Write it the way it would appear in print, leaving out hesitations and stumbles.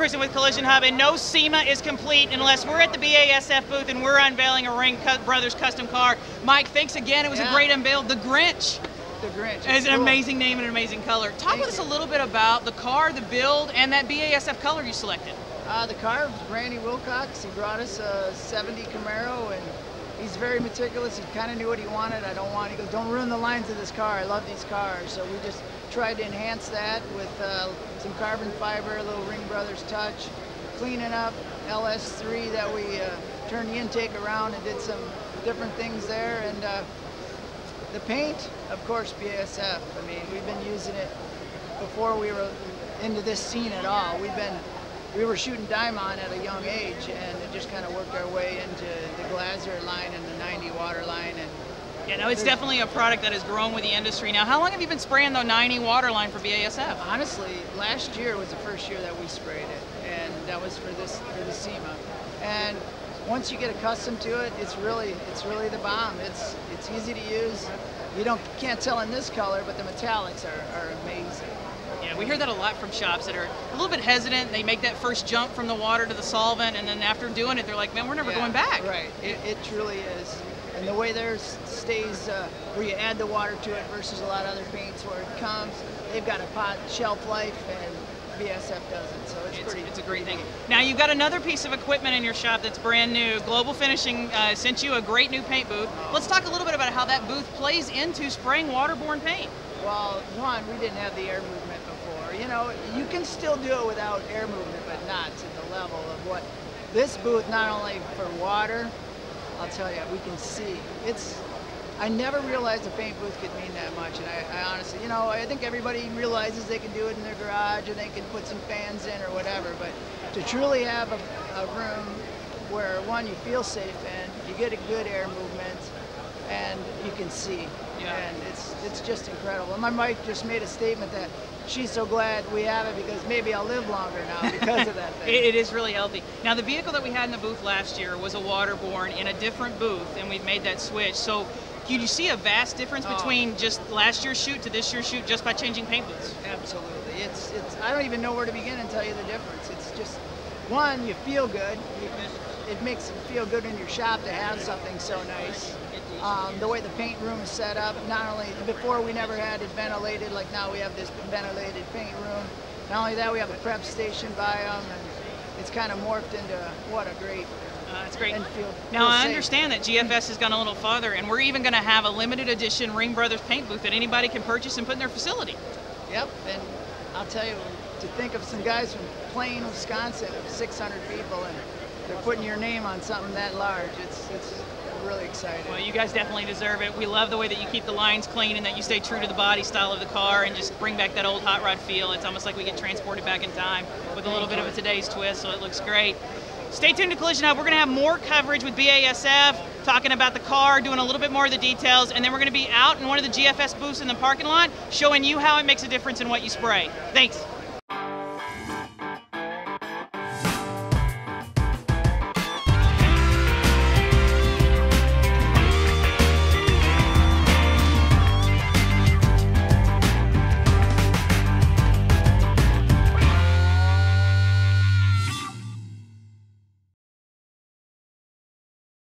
Kristen with Collision Hub, and no SEMA is complete unless we're at the BASF booth and we're unveiling a Ringbrothers custom car. Mike, thanks again. It was a great unveil. The Grinch. The Grinch. It's an amazing name and an amazing color. Talk with us a little bit about the car, the build, and that BASF color you selected. The car was Randy Wilcox. He brought us a 70 Camaro, and he's very meticulous. He kind of knew what he wanted. He goes, don't ruin the lines of this car. I love these cars. So we just tried to enhance that with some carbon fiber, a little Ringbrothers touch, cleaning up LS3 that we turned the intake around and did some different things there. And the paint, of course, BASF. I mean, we've been using it before we were into this scene at all. We were shooting Diamond at a young age, and it just kind of worked our way into the Glazer line and the 90 water line. And yeah, no, it's definitely a product that has grown with the industry. Now, how long have you been spraying the 90 water line for BASF? Honestly, last year was the first year that we sprayed it, and that was for the SEMA. And once you get accustomed to it, it's really the bomb. It's easy to use. You can't tell in this color, but the metallics are amazing. Yeah, we hear that a lot from shops that are a little bit hesitant. They make that first jump from the water to the solvent, and then after doing it, they're like, man, we're never going back. Right, it truly is. And the way theirs stays, where you add the water to it versus a lot of other paints where it comes, they've got a shelf life, and BASF doesn't, so it's a great thing. Now, you've got another piece of equipment in your shop that's brand new. Global Finishing sent you a great new paint booth. Let's talk a little bit about how that booth plays into spraying waterborne paint. Well, one, we didn't have the air movement before. You know, you can still do it without air movement, but not to the level of what this booth, not only for water, I'll tell you, we can see. I never realized a paint booth could mean that much, and I honestly, you know, I think everybody realizes they can do it in their garage, and they can put some fans in or whatever, but to truly have a room where, one, you feel safe in, you get a good air movement, and you can see. Yeah. And it's just incredible. And my wife just made a statement that she's so glad we have it because maybe I'll live longer now because of that thing. It is really healthy. Now, the vehicle that we had in the booth last year was a waterborne in a different booth, and we've made that switch. So did you see a vast difference between just last year's shoot to this year's shoot just by changing paint booths? Absolutely. I don't even know where to begin and tell you the difference. It's just, one, you feel good. It makes it feel good in your shop to have something so nice. The way the paint room is set up, not only, before we never had it ventilated, like now we have this ventilated paint room. Not only that, we have a prep station by them, and it's kind of morphed into what a great. It's great. Feel I safe. understand that GFS has gone a little farther, and we're even going to have a limited edition Ringbrothers paint booth that anybody can purchase and put in their facility. Yep, and I'll tell you, to think of some guys from Plain, Wisconsin, of 600 people, and they're putting your name on something that large, it's really exciting. Well, you guys definitely deserve it. We love the way that you keep the lines clean and that you stay true to the body style of the car and just bring back that old hot rod feel. It's almost like we get transported back in time with a little bit of a today's twist, so it looks great. Stay tuned to Collision Hub. We're going to have more coverage with BASF, talking about the car, doing a little bit more of the details, and then we're going to be out in one of the GFS booths in the parking lot showing you how it makes a difference in what you spray. Thanks.